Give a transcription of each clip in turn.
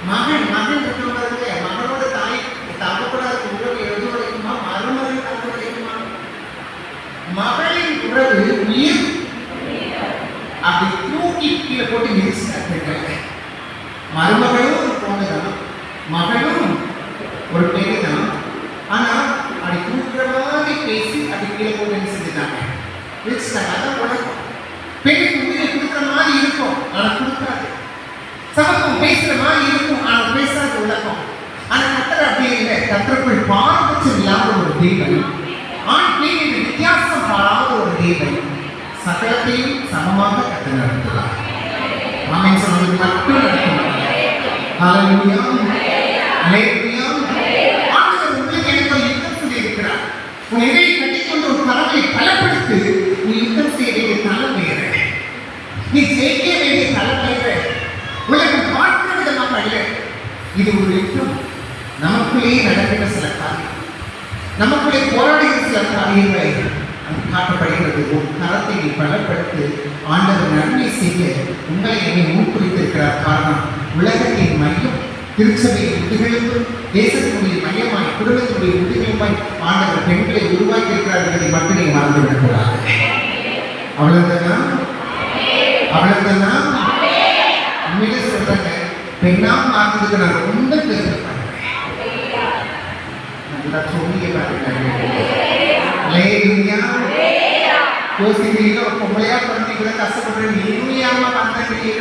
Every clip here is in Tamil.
மகன் மகன் இருக்கிறவங்க மகனோட தாய் தகப்பட உறவு எது வரைக்குமா, மருமகன் தங்க வரைக்குமா? மகளின் உறவு உயிர் அப்படி தூக்கி கீழே போட்டு மிதிச்சுட்டாங்க. மருமகளும் ஒரு பொண்ணுதான், மகளும் ஒரு பெண்ணு தான். ஆனா அப்படி தூக்குற மாதிரி பேசி அப்படி கீழே போட்டு என்ன செஞ்சுட்டாங்க, மிதிச்சுட்டாங்க. அதான் உலகம். பெண்ணுக்கு உயிரை கொடுக்குற மாதிரி இருக்கும், ஆனா கொடுக்காது. சமத்துவம் பேசுற மாதிரி இருக்கும், ஆனா பேசாத உலகம். ஆனா கத்தர் அப்படி இல்லை. கத்தருக்குள் பாரபட்சம் இல்லாத ஒரு தெய்வம், ஆண் பெண் என்று வித்தியாசம் பாராத ஒரு தெய்வம், சகலத்தையும் சமமாக கத்தர் நடத்துகிறார். ஆமென் சொன்னது மட்டும் நடக்கும். ஹல்லேலூயா, ஹல்லேலூயா. ஆண்டவர் உங்களுக்கு எனக்கு ஒரு யுத்தம் செய்திருக்கிறார். உன் எதையை கட்டிக்கொண்டு ஒரு கரங்களை பலப்படுத்து. நீ யுத்தம் செய்ய வேண்டிய தலம் வேறு, நீ ஜெயிக்க வேண்டிய தலம் வேறு. உலகம் பார்க்கிற விதமாக அல்ல, இது ஒரு யுத்தம். நமக்குள்ளே நடக்கிற சில காரியம், நமக்குள்ளே போராடுகிற சில காரியங்களை அது காட்டப்படுகிறது. ஒரு கரத்தை நீ பலப்படுத்து. ஆண்டவர் நன்மை செய்ய உங்களை என்னை ஊக்குவித்திருக்கிறார். காரணம், உலகத்தின் மையம் திருச்சபையின் உறுதிகளுக்கும் தேசத்தினுடைய மையமாய் குடும்பத்தினுடைய உறுதிகளுமாய் ஆண்டவர் பெண்களை உருவாக்கி இருக்கிறார் என்பதை மட்டும் நீங்க மறந்துவிடக்கூடாது. அவ்வளவுதான், அவ்வளவுதான். உண்மையிலே சொல்றாங்க, பெண்ணா மாறுறதுக்கு நான் ரொம்ப பெருமைப்படுறேன். நல்லா சொல்லிய யோசிக்கிறீங்க, பொம்பளையா குழந்தைகளை கஷ்டப்படுறேன், நீயாம வந்தீங்க.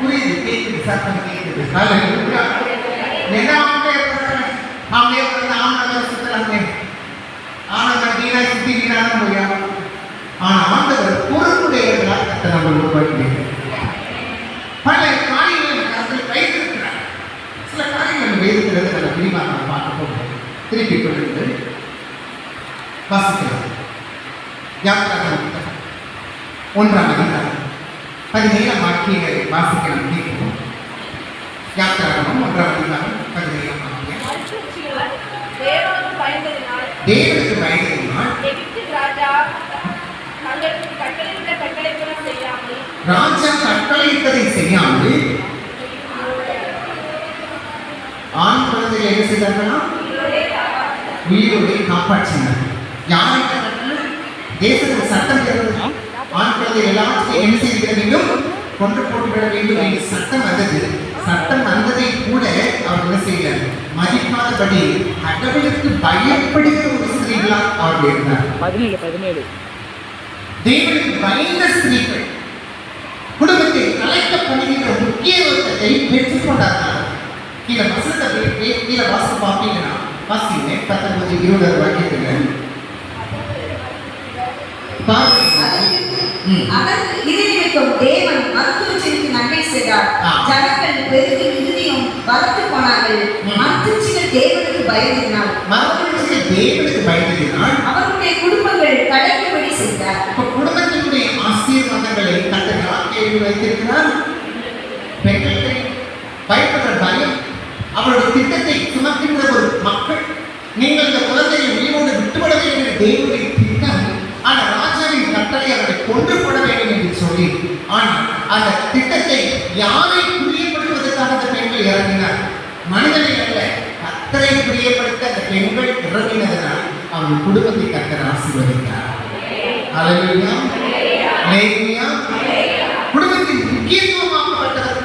புரியுது, கேட்குது, சத்தம் கேட்குது. அவங்களே ஆனந்த சுத்துறாங்க, ஆனந்த வீணா சுத்தி வீணான முடியாது. ஆனா ஆண்டவர் பொறுப்புடையவர்களாக கத்த நம்ம உருவாக்கி பல காரியங்களை கருத்தில் வைத்திருக்கிறார். சில காரியங்கள் வேறுகிறது. நல்ல விரிவாக நம்ம பார்க்க போகிறோம். திருப்பி கொள்ளுங்கள், வாசிக்கலாம். யாத்திராகமம் 1ஆம் அதிகாரம் 17ஆம் வாக்கியங்களை வாசிக்கலாம், கேட்கிறோம். யாத்திராகமம் 1ஆம் அதிகாரம் 17ஆம் வாக்கியம். தேவனுக்கு பயந்ததினால் ராஜா கட்டளையிட்டதை செய்யாமல் ஆண் குழந்தைகளை என்ன செய்தார்களா? உயிரோடு காப்பாற்றினார். யாருக்கு தேசத்தில் சட்டம் இருந்தது, ஆண் குழந்தைகள் எல்லாத்தையும் என்ன செய்திட வேண்டும், கொண்டு போட்டுவிட வேண்டும் என்று சட்டம் வந்தது. சட்டம் வந்ததை கூட அவர் என்ன செய்தார், மதிக்காதபடி கடவுளுக்கு பயப்படுகிற ஒரு ஸ்திரீகளாக அவர் இருந்தார். 17 தேவனுக்கு பயந்த ஸ்திரீகள் குடும்பத்தை கலைக்கப்படுகின்ற முக்கியத்துவத்தை பெற்றுக் கொண்டார்கள். கீழே வசனத்தை கீழே வாசி பார்த்தீங்கன்னா, வாசிங்க 19-20 வாக்கியத்தில் தேவன் மருத்துவச்சிக்கு நன்மை செய்தார். ஜனங்கள் பெருகி மிகுதியும் வளர்த்து போனார்கள். மருத்துவச்சிகள் தேவனுக்கு பயந்தினார். அவருடைய குடும்பங்கள் கடவுள்படி செய்தார். குடும்பத்தினுடைய ஆசீர்வாதங்களை கட்டளை வைத்திருக்கிறார். பெண்களுக்கு பயப்படுற பயம், அவருடைய திட்டத்தை சுமக்கின்ற ஒரு மக்கள், நீங்கள் இந்த குழந்தையை உயிரோடு விட்டுவிட வேண்டும் என்று தேவனுடைய திட்டம். ஆனால் ராஜாவின் கட்டளை அவரை கொன்று போட வேண்டும் என்று சொல்லி, ஆனால் அந்த திட்டத்தை யாரை பிரியப்படுத்துவதற்காக அந்த பெண்கள் இறங்கினார்? மனிதனை அல்ல, கர்த்தரை பிரியப்படுத்த அந்த பெண்கள் இறங்கினதனால் அவர்கள் குடும்பத்தை கர்த்தர் ஆசீர்வதித்தார். ஹல்லேலூயா, ஹல்லேலூயா. குடும்பத்தின் முக்கியத்துவமாக்கப்பட்டவர்,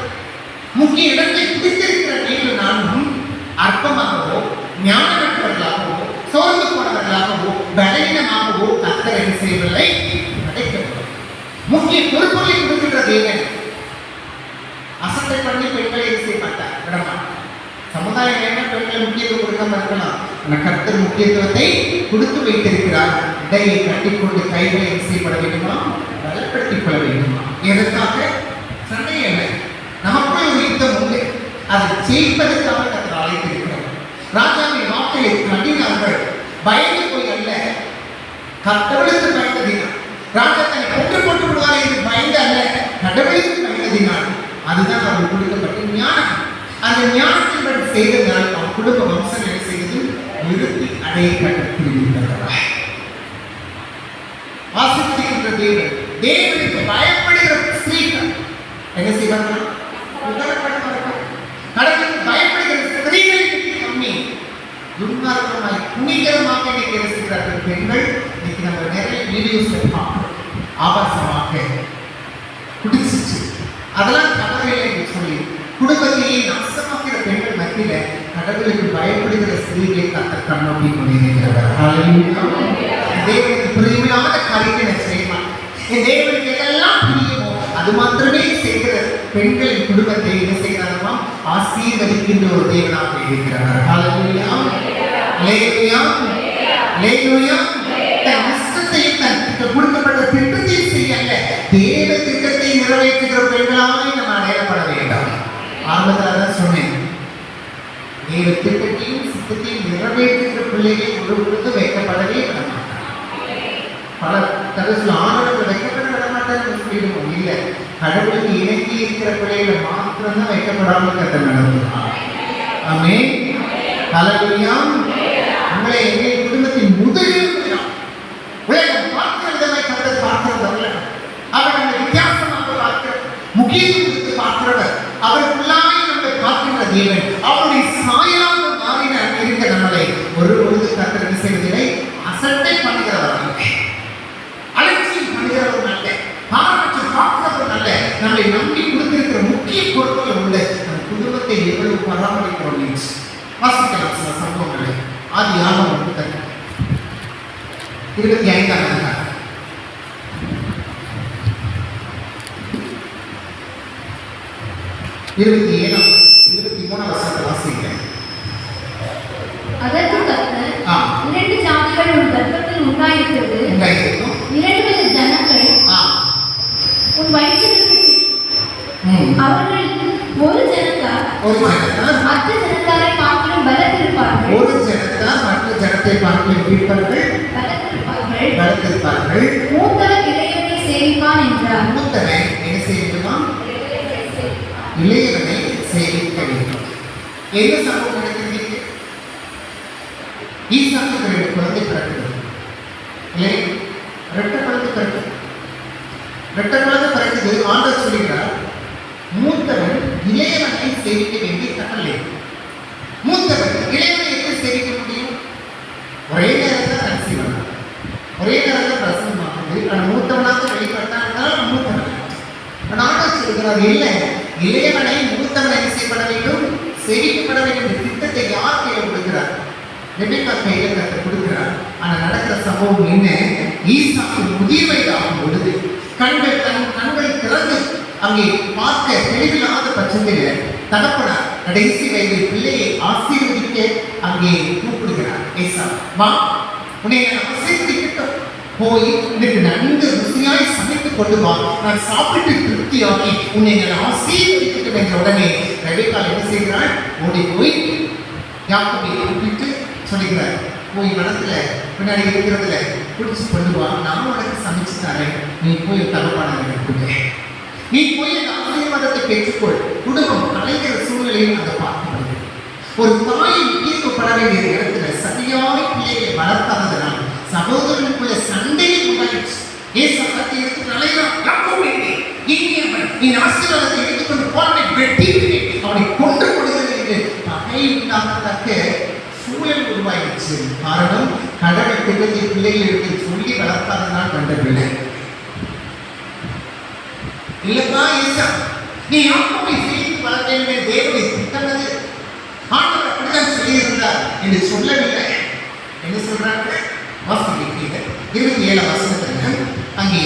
முக்கிய இடத்தை பிடித்திருக்கிற நீங்கள் நானும் அற்பமாகவோ ஞானமற்றவர்களாகவோ சோர்ந்து போனவர்களாகவோ பலவீனமாகவோ கர்த்தர் என்ன செய்யவில்லை, அடைக்கப்படும். முக்கிய பொறுப்புகளை கொடுக்கின்ற தேவன் அசட்டை பண்ணி பெண்களை என்ன செய்ய மாட்டார், விடமாட்டார். சமுதாயம் என்ன பெண்கள் முக்கியத்துவம் கொடுக்காம இருக்கலாம், ஆனால் கர்த்தர் முக்கியத்துவத்தை கொடுத்து வைத்திருக்கிறார். இடையை கட்டிக்கொண்டு கைகளை என்ன செய்யப்பட வேண்டுமா, பலப்படுத்திக் கொள்ள வேண்டுமா? எதற்காக? சண்டை அல்ல, நமக்குள் ஒரு யுத்தம் உண்டு. அதை ஜெயிப்பதற்காக கர்த்தர் அழைத்திருக்கிறார். ராஜாவின் வார்த்தையை கண்டினார்கள், பயந்து போய் அல்ல, கடவுளுக்கு பயந்ததினால். ராஜா தன்னை கொன்று போட்டு விடுவார் என்று பயந்து அல்ல, கடவுளுக்கு பயந்ததினால். அதுதான் அவர்கள் கொடுக்கப்பட்ட ஞானம். அந்த ஞானத்தின்படி செய்ததால் அவன் குடும்ப வம்சம் என்ன செய்தது, நிறுத்தி அடையப்பட்டிருக்கிறார். ஆசீர்வதிக்கின்ற தேவன், தேவனுக்கு பயப்படுகிற ஸ்திரீகள் என்ன செய்வார்கள்? கடவுளுக்கு பெண்கள் இன்னைக்கு நம்ம நிறைய வீடியோஸ்ல பார்க்கிறோம். ஆபாசமாக குடிச்சிச்சு அதெல்லாம் தவறில்லை என்று சொல்லி குடும்பத்தையே நாசமாக்கிற பெண்கள் மத்தியில கடவுளுக்கு பயப்படுகிற ஸ்திரீகளை கர்த்தர் கண்ணோக்கி கொண்டிருக்கிறவர். தேவனுக்கு பிரியமில்லாத காரியங்களை செய்வான். என் தேவனுக்கு எதெல்லாம் பிரியமோ அது மாத்திரமே செய்கிற பெண்களின் குடும்பத்தை என்ன செய்கிறாரா ஆசீர்வதிக்கின்ற ஒரு தேவனாக இருக்கிறார். ஹல்லேலூயா ஹல்லேலூயா ஹல்லேலூயா. தன் இஷ்டத்தையும் தன் கொடுக்கப்பட்ட திட்டத்தையும் செய்யல தேவ திட்டத்தை நிறைவேற்றுகிற பெண்களாய் நம்ம அடையாளப்பட வேண்டாம். ஆரம்பத்தில் தான் சொன்னேன், தேவ திட்டத்தையும் சித்தத்தையும் நிறைவேற்றுகிற பிள்ளைகள் ஒரு பொழுது வைக்கப்படவே விட மாட்டார். பல தரத்துல ஆணவர்கள் வைக்கப்பட விட மாட்டார் சொல்லிடுவோம். இல்லை, கடவுளுக்கு இணங்கி இருக்கிற பிள்ளைகளை மாத்திரம்தான் வைக்கப்படாமல் கத்த நடத்துவார். ஆமென் ஹல்லேலூயா. உங்களை எங்கள் குடும்பத்தின் முதலில் உலகம் பார்க்கிற விதமாய் கர்த்தர் பார்க்கிறதல்ல. அவர் நம்மை வித்தியாசமாக பார்க்கிறார், முக்கியத்துவத்தை பார்க்கிறவர். அவருக்குள்ளாய் நம்மை பார்க்கின்ற தேவன். அவருடைய சாயலாக மாறின இருக்க நம்மளை ஒரு பொழுது கர்த்தர் செய்வதில்லை, அசட்டை பண்ணுகிறவர், அலட்சியம் பண்ணுகிறவர் அல்ல, பாரபட்ச பார்க்கிறவர் அல்ல. நம்மை நம்பி கொடுத்திருக்கிற முக்கிய பொருட்கள் உள்ள நம் குடும்பத்தை எவ்வளவு பராமரிக்கிறோம் என்று வாசிக்கலாம். சில சம்பவங்களை ஆதியாகமம் 25ஆம் அதிகாரம் 23ஆம் வசனத்தை வாசிக்கிறேன். அதற்கு கர்த்தர், இரண்டு ஜாதிகள் உன் கர்ப்பத்தில் உண்டாயிருக்கிறது, இரண்டு வித ஜனங்கள் உன் வயிற்றில், அவர்கள் ஒரு ஜனத்தார் மற்ற ஜனத்தாரை பார்க்கிலும் பலத்திருப்பார்கள், ஒரு ஜனத்தார் மற்ற ஜனத்தை பார்க்கிலும் பலத்திருப்பார்கள். மூத்தவன் இளையவனை சேவிப்பான் என்றார். மூத்தவன் என்ன செய்யணுமா? இளையவனை சேவிக்க வேண்டும். என்ன சம்பவம் நடக்கிறது? ஈசாக்கு 2 குழந்தை பிறக்கிறது. இல்லை, 2 குழந்தை பிறக்கிறது. 2 குழந்தை பிறக்கிறது. ஆண்டவர் சொல்கிறார், மூத்தவன் இளையவனை சேவிக்க வேண்டிய கட்டளை. மூத்தவன் இளையவனை எப்படி சேவிக்க முடியும்? ஒரே நேரத்தில் கன்சீவ் ஆனார், ஒரே நேரத்தில் பிரசவமாகுது. ஆனால் மூத்தவனாக வெளிப்பட்டால் மூத்தவன். ஆண்டவர் சொல்கிறார், இல்லை, இளையவனை மூத்தவனை செய்யப்பட வேண்டும், சேவிக்கப்பட வேண்டும். திட்டத்தை யார் கையில் கொடுக்கிறார்? ரெபெக்கா கையில் கர்த்தர் கொடுக்கிறார். ஆனால் நடக்கிற சம்பவம் என்ன? ஈசாக்கு முதிர் வயதாகும் பொழுது தன் கண்களை திறந்து அங்கே பார்க்க தெளிவில்லாத பட்சத்தில் தகப்பனார் கடைசி வயதில் பிள்ளையை ஆசீர்வதிக்க அங்கே கூப்பிடுகிறார். ஏசா, வா, உன்னை நான் ஆசீர்வதிக்கட்டும், போய் எனக்கு நன்கு ருசியாய் சமைத்து கொண்டு வா, நான் சாப்பிட்டு திருப்தியாகி உன்னை நான் ஆசீர்வதிக்கட்டும் என்ற உடனே ரெபெக்கா என்ன செய்கிறாள்? ஓடி போய் யாக்கோபை கூப்பிட்டு சொல்லுகிறார், போய் வனத்துல பின்னாடி இருக்கிறதுல பிடிச்சி கொண்டு வா, நான் உனக்கு சமைச்சு தரேன், நீ போய் தகப்பான கொடுங்க, நீ போய் அந்த ஆசீர்வாதத்தை பெற்றுக்கொள். குடும்பம் கலைக்கிற சூழ்நிலையும் அதை பார்க்கப்படுது. ஒரு தாயின் தீர்க்கப்பட வேண்டிய இடத்துல சரியாய் பிள்ளைகளை வளர்க்காததுனால் சகோதரனுக்குள்ள சண்டையை உண்டாயிடுச்சு. ஏசா கத்தி எடுத்து அலைகிறான், யாக்கோபே, நீ ஆசீர்வாதத்தை எடுத்துக்கொண்டு போனதை வெட்டிவிட்டேன், அவனை கொன்று கொடுக்கிறது என்று பகை உண்டாகத்தக்க சூழல் உருவாயிடுச்சு. காரணம், கடவுள் திட்டத்தை பிள்ளைகளுக்கு சொல்லி வளர்க்காதனால் கண்ட பிள்ளை. இல்லப்பா ஏசா, நீ யாக்கோபை சேர்த்து வளர்க்க வேண்டிய தேவனை திட்டமது. ஆண்டவர் அப்படிதான் சொல்லியிருந்தார் என்று சொல்லவில்லை. என்ன சொல்றாங்க? வாசிக்கிறீர்கள் 27ஆம் வசனத்தில் அங்கே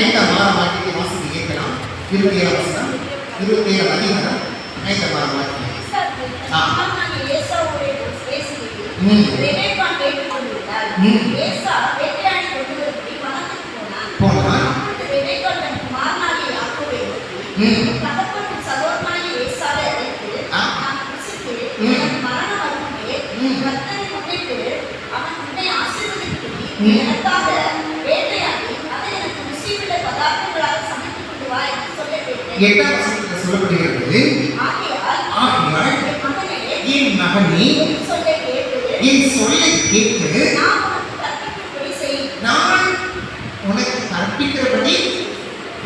5ஆம் வாக்கியத்தை வாசிக்க கேட்கலாம். 27ஆம் வசனம், 27ஆம் அதிகாரம் 5ஆம் வாக்கியம். போனான். எட்டாம் வசனத்தில் சொல்லப்படுகிறது, ஆகையால் என் மகனே, என் சொல்லை கேட்டு நான் உனக்கு கற்பிக்கிறபடி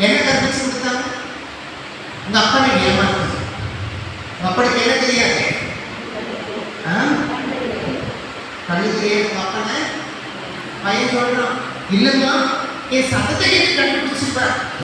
என்ன கற்பிச்சு கொடுத்தாங்க? உங்க அப்பனை ஏமாற்று. அப்பனுக்கு என்ன தெரியாது? கல்வி தெரியாது. அப்பனை பையன் சொல்றான் இல்லைம்மா என் சத்தத்தை கேட்டு கண்டுபிடிச்சிருப்ப